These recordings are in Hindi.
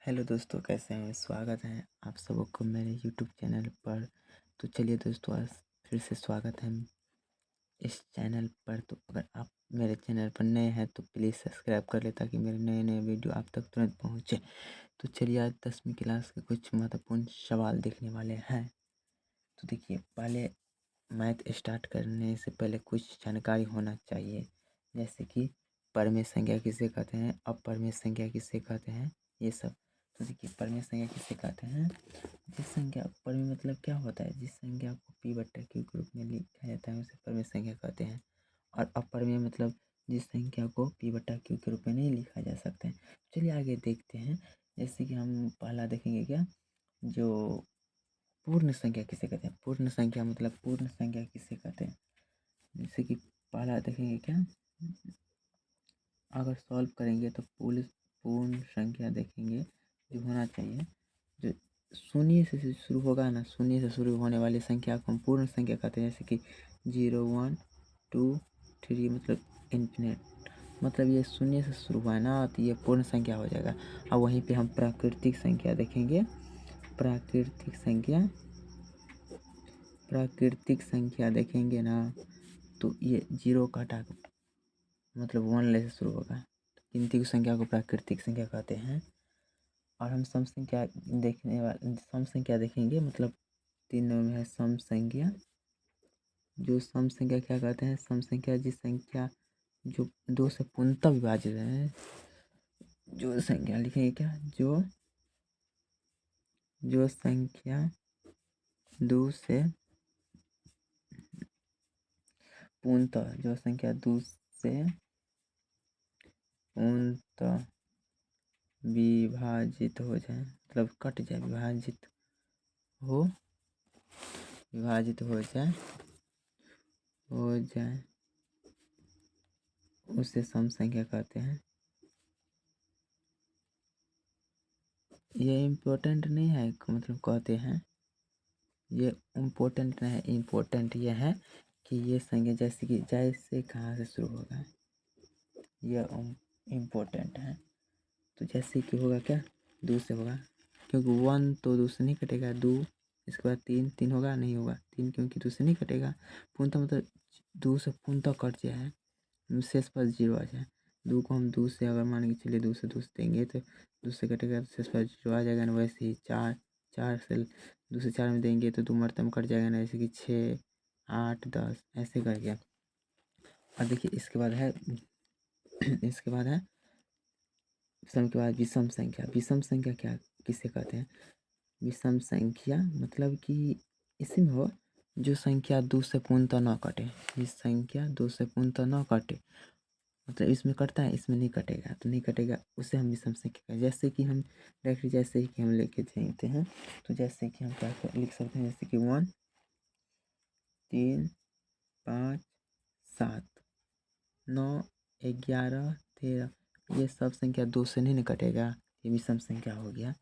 हेलो दोस्तों, कैसे हैं? स्वागत है आप सबको मेरे यूट्यूब चैनल पर। तो चलिए दोस्तों, आज फिर से स्वागत है इस चैनल पर। तो अगर आप मेरे चैनल पर नए हैं तो प्लीज़ सब्सक्राइब कर ले ताकि मेरे नए नए वीडियो आप तक तुरंत पहुंचे। तो चलिए, आज 10वीं क्लास के कुछ महत्वपूर्ण सवाल देखने वाले हैं। तो देखिए, पहले मैथ स्टार्ट करने से पहले कुछ जानकारी होना चाहिए, जैसे कि परिमेय संख्या किसे कहते हैं, अपरिमेय संख्या किसे कहते हैं, ये सब। तो देखिए, परिमेय संख्या किसे कहते हैं? जिस संख्या परिमेय मतलब क्या होता है? जिस संख्या को p/q के रूप में लिखा जाता है उसे परिमेय संख्या कहते हैं। और अपरिमेय मतलब जिस संख्या को p/q के रूप में नहीं लिखा जा सकता है। चलिए आगे देखते हैं। जैसे कि हम पहला देखेंगे क्या, जो पूर्ण संख्या किसे कहते हैं। पूर्ण संख्या मतलब पूर्ण संख्या किसे कहते हैं, जैसे कि पहला देखेंगे क्या, अगर सॉल्व करेंगे तो पूर्ण पूर्ण संख्या देखेंगे जो होना चाहिए, जो शून्य से शुरू होगा ना, शून्य से शुरू होने वाली संख्या को हम पूर्ण संख्या कहते हैं। जैसे कि 0 1 2 3 मतलब इन्फिनिट, मतलब ये शून्य से शुरू हुआ है ना, तो ये पूर्ण संख्या हो जाएगा। अब वहीं पे हम प्राकृतिक संख्या देखेंगे। प्राकृतिक संख्या देखेंगे ना, तो ये 0 का हटा मतलब 1 ले से शुरू होगा। गिनती की संख्या को प्राकृतिक संख्या कहते हैं। और हम सम संख्या सम संख्या देखेंगे, मतलब 3 नंबर में है सम संख्या। जो सम संख्या क्या कहते हैं? सम संख्या जिस संख्या जो 2 से पूर्णतः विभाजित है, जो संख्या लिखेंगे क्या, जो संख्या 2 से पूर्णतः, जो संख्या 2 से पूर्णतः विभाजित हो जाए, मतलब कट जाए, विभाजित हो जाए उसे सम संख्या कहते हैं। ये इम्पोर्टेंट नहीं है, मतलब कहते हैं, ये इम्पोर्टेंट नहीं है। इम्पोर्टेंट ये है कि ये संख्या जैसे कहाँ से शुरू होगा, यह इम्पोर्टेंट है। तो जैसे कि होगा क्या, 2 से होगा, क्योंकि 1 तो 2 से नहीं कटेगा। 2 इसके बाद 3 होगा, नहीं होगा 3, क्योंकि 2 से नहीं कटेगा। पूर्णतः मतलब 2 से पूर्णतः कट जाए, शेष पर 0 आ जाए। 2 को हम 2 से अगर मान के चलिए 2 से देंगे तो 2 से कटेगा तो शेष पर 0 आ जाएगा ना। वैसे ही 4 से 2 से 4 में देंगे तो 2 मरतब कट जाएगा ना, जैसे कि 6 8 10 ऐसे कर गया। और देखिए इसके बाद है सम के बाद विषम संख्या। विषम संख्या क्या किसे कहते हैं? विषम संख्या मतलब कि इसमें हो जो संख्या 2 से पूर्णतः न कटे। इस संख्या 2 से पूर्णतः न कटे, मतलब इसमें कटता है, इसमें नहीं कटेगा, तो नहीं कटेगा, उसे हम विषम संख्या कहते हैं। जैसे कि हम डायरेक्टली जैसे ही कि हम लेके चलते हैं, तो जैसे कि हम क्या लिख सकते हैं, जैसे कि 1 3 5 7 9 11 13, ये सब संख्या 2 से नहीं कटेगा, ये विषम संख्या हो गया।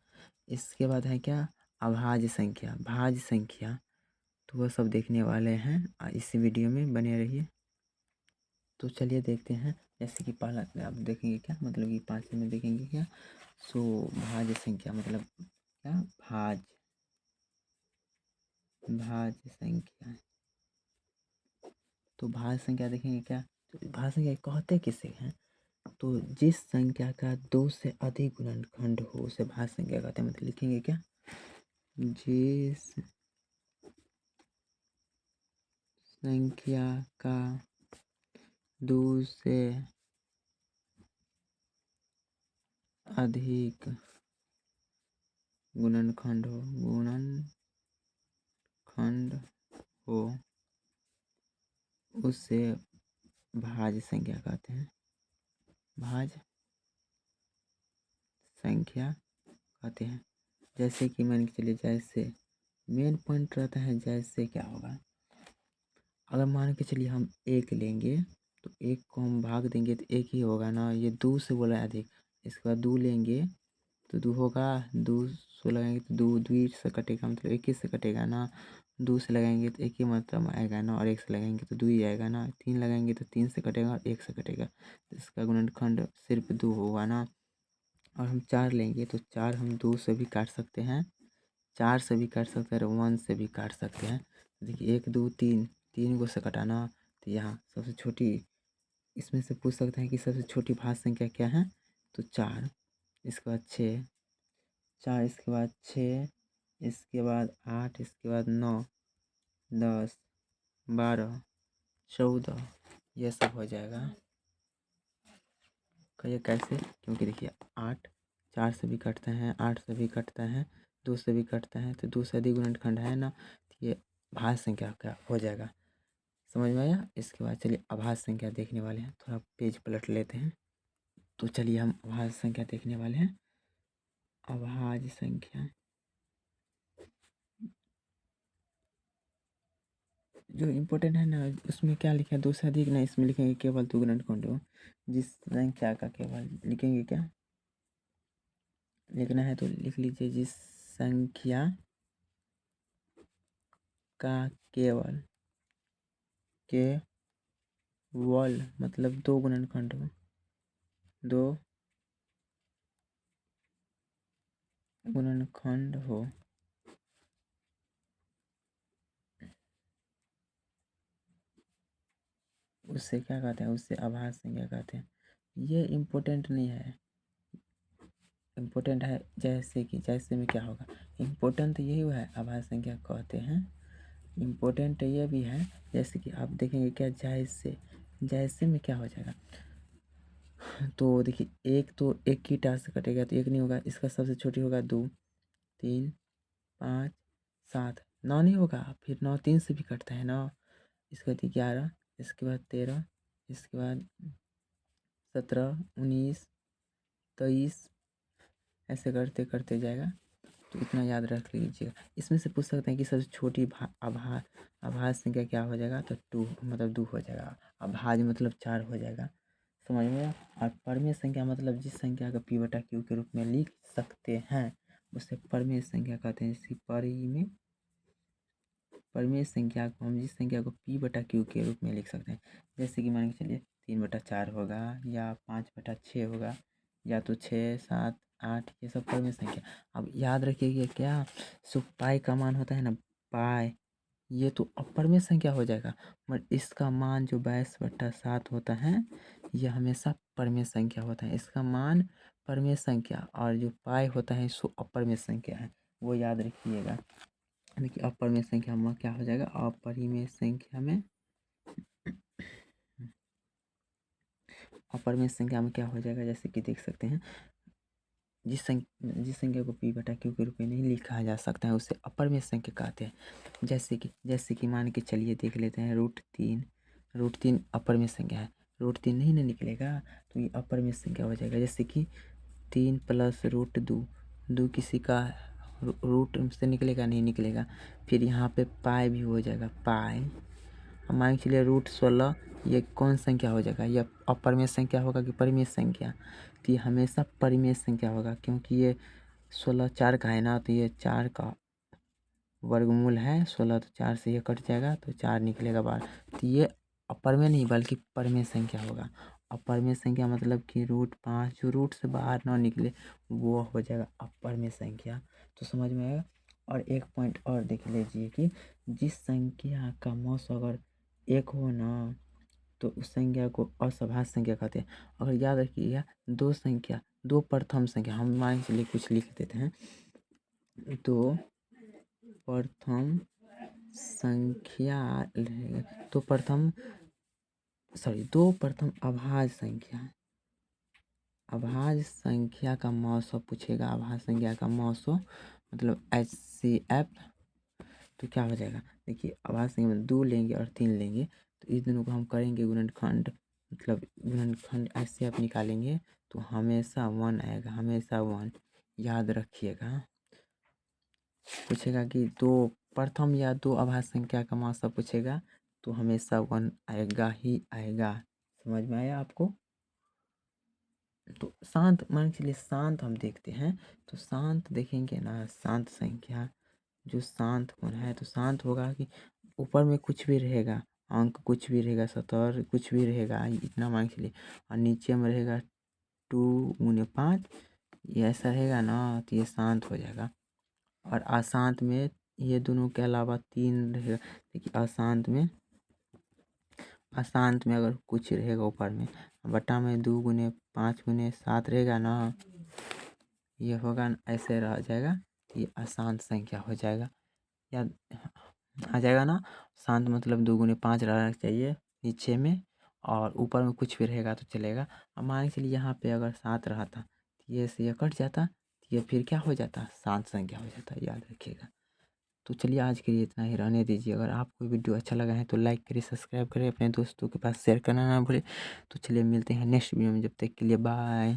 इसके बाद है क्या, अभाज्य संख्या, भाज्य संख्या। तो वह सब देखने वाले हैं, इस वीडियो में बने रहिए। तो चलिए देखते हैं। जैसे कि पहला आप देखेंगे क्या, मतलब कि 5 में देखेंगे क्या, सो भाज्य संख्या मतलब क्या, भाज्य संख्या। तो भाज्य संख्या देखेंगे क्या, तो भाज्य संख्या कहते किसे हैं? तो जिस संख्या का 2 से अधिक गुणनखंड हो उसे भाज्य संख्या कहते हैं। मतलब लिखेंगे क्या, जिस संख्या का 2 से अधिक गुणनखंड हो उसे भाज्य संख्या कहते हैं। भाज्य संख्या कहते हैं। जैसे कि मान के चलिए, जैसे मेन पॉइंट रहता है, जैसे क्या होगा, अगर मान के चलिए हम 1 लेंगे तो 1 को हम भाग देंगे तो 1 ही होगा ना, ये 2 से बोला है अधिक। इसके बाद 2 लेंगे तो 2 होगा, 2 सो लगाएंगे तो 2 2 से कटेगा, मतलब 1 ही से कटेगा ना। 2 से लगाएंगे तो 1 ही मतलब आएगा ना, और 1 से लगाएंगे तो 2 ही आएगा ना। 3 लगाएंगे तो 3 से कटेगा और 1 से कटेगा, तो इसका गुणनखंड सिर्फ 2 होगा ना। और हम 4 लेंगे तो 4 हम 2 से भी काट सकते हैं, 4 से भी काट सकते हैं और 1 से भी काट सकते हैं। देखिए 1 2 3, 3 को से कटाना, तो यहाँ सबसे छोटी इसमें से पूछ सकते हैं कि सबसे छोटी भाज्य संख्या क्या है, तो 4। इसके बाद 6, 4 इसके बाद 6, इसके बाद 8, इसके बाद 9, 10, 12, 14, ये सब हो जाएगा। कहिए कैसे, क्योंकि देखिए 8 4 से भी कटते हैं, 8 से भी कटता है, 2 से भी कटता है, तो 2 से अधिक गुणनखंड है ना, तो ये भाज्य संख्या क्या हो जाएगा, समझ में आया। इसके बाद चलिए अभाज्य संख्या देखने वाले हैं, थोड़ा पेज पलट लेते हैं। तो चलिए हम अभाज्य संख्या देखने वाले हैं। अभाज्य संख्या जो इम्पोर्टेंट है ना, उसमें क्या लिखा है, 2 से अधिक ना, इसमें लिखेंगे केवल 2 गुणनखंड हो। जिस संख्या का केवल लिखेंगे, क्या लिखना है तो लिख लीजिए, जिस संख्या का केवल केवल मतलब 2 गुणनखंड हो, 2 गुणनखंड हो, उससे क्या कहते हैं, उससे अभाज्य संख्या कहते हैं। ये इम्पोर्टेंट नहीं है, इम्पोर्टेंट है जैसे में क्या होगा, इम्पोर्टेंट तो यही है अभाज्य संख्या कहते हैं। इम्पोर्टेंट ये भी है, जैसे कि आप देखेंगे क्या, जैसे में क्या हो जाएगा, तो देखिए एक तो एक की टार से कटेगा तो एक नहीं होगा, इसका सबसे छोटी होगा 2, 3, 5, 7, 9 नहीं होगा, फिर 9 3 से भी कटता है 9, इसके बाद 11, इसके बाद 13, इसके बाद 17, 19, 23, ऐसे करते करते जाएगा। तो इतना याद रख लीजिएगा। इसमें से पूछ सकते हैं कि सबसे छोटी अभाज्य संख्या क्या हो जाएगा, तो 2 मतलब 2 हो जाएगा, अभाज्य मतलब 4 हो जाएगा, समझ में आया। और परिमेय संख्या मतलब जिस संख्या का p बटा q के रूप में लिख सकते हैं उसे परिमेय संख्या कहते हैं। इसकी परिमेय संख्या को हम जिस संख्या को p बटा q के रूप में लिख सकते हैं, जैसे कि मान के चलिए 3/4 होगा या 5/6 होगा, या तो 6 7 8, ये सब परिमेय संख्या। अब याद रखिए क्या, सो पाई का मान होता है ना, पाई, ये तो अपरिमेय संख्या हो जाएगा, मगर इसका मान जो 22/7 होता है ये हमेशा परिमेय संख्या होता है। इसका मान परिमेय संख्या और जो पाई होता है सो अपरिमेय संख्या है, वो याद रखिएगा। देखिए अपरिमेय संख्या में क्या हो जाएगा, अपरिमेय संख्या में क्या हो जाएगा, जैसे कि देख सकते हैं, जिस संख्या को p बटा q के रूप में नहीं लिखा जा सकता है उसे अपरिमेय संख्या कहते हैं। जैसे कि मान के चलिए देख लेते हैं, √3 अपरिमेय संख्या है, √3 नहीं ना निकलेगा, तो ये अपरिमेय संख्या हो जाएगा। जैसे कि 3 + √2, 2 किसी का रूट से निकलेगा, नहीं निकलेगा। फिर यहाँ पे पाई भी हो जाएगा, पाई। अब मान के चलिए √16, ये कौन संख्या हो जाएगा, यह अपरिमेय संख्या होगा कि परिमेय संख्या, तो ये हमेशा परिमेय संख्या होगा, क्योंकि ये 16 4 का है ना, तो ये 4 का वर्गमूल है 16, तो 4 से ये कट जाएगा तो 4 निकलेगा बाहर, तो ये अपरिमेय नहीं बल्कि परिमेय संख्या होगा। अपरिमेय संख्या मतलब कि √5 जो रूट से बाहर ना निकले वो हो जाएगा अपरिमेय संख्या। तो समझ में आएगा। और एक पॉइंट और देख लीजिए कि जिस संख्या का मौस अगर 1 हो ना, तो उस संख्या को असभाज्य संख्या कहते हैं। अगर याद रखिएगा, दो प्रथम संख्या, हम मान के चलिए कुछ लिख देते हैं, दो प्रथम संख्या रहेगा, दो प्रथम अभाज्य संख्या का मौसो पूछेगा, अभाज्य संख्या का मौसो मतलब HCF, तो क्या हो जाएगा, देखिए अभाज्य संख्या में 2 लेंगे और 3 लेंगे, तो इस दोनों को हम करेंगे गुणनखंड, मतलब गुणनखंड HCF निकालेंगे तो हमेशा 1 आएगा, हमेशा 1, याद रखिएगा। पूछेगा कि दो प्रथम या दो अभाज्य संख्या का मौसा पूछेगा तो हमेशा 1 आएगा ही आएगा, समझ में आया आपको। तो शांत मान के चलिए, शांत हम देखते हैं, तो शांत देखेंगे ना, शांत संख्या जो शांत होना है तो शांत होगा कि ऊपर में कुछ भी रहेगा, अंक कुछ भी रहेगा, 70 कुछ भी रहेगा, इतना मान के चलिए, और नीचे में रहेगा 2 × 5, ये ऐसा रहेगा ना तो ये शांत हो जाएगा। और अशांत में ये दोनों के अलावा 3 रहेगा। देखिए अशांत में अगर कुछ रहेगा ऊपर में, बटा में 2 गुने 5 गुने 7 रहेगा ना, ये होगा ऐसे रह जाएगा, तो ये अशांत संख्या हो जाएगा। या आ जाएगा ना। शांत मतलब 2 गुने 5 रहना चाहिए नीचे में, और ऊपर में कुछ भी रहेगा तो चलेगा। अब मान के चलिए यहाँ पे अगर 7 रहा था तो ये से ये कट जाता, तो ये फिर क्या हो जाता, शांत संख्या हो जाता, याद रखिएगा। तो चलिए आज के लिए इतना ही रहने दीजिए। अगर आपको वीडियो अच्छा लगा है तो लाइक करिए, सब्सक्राइब करिए, अपने दोस्तों के पास शेयर करना ना भूलें। तो चलिए मिलते हैं नेक्स्ट वीडियो में, जब तक के लिए बाय।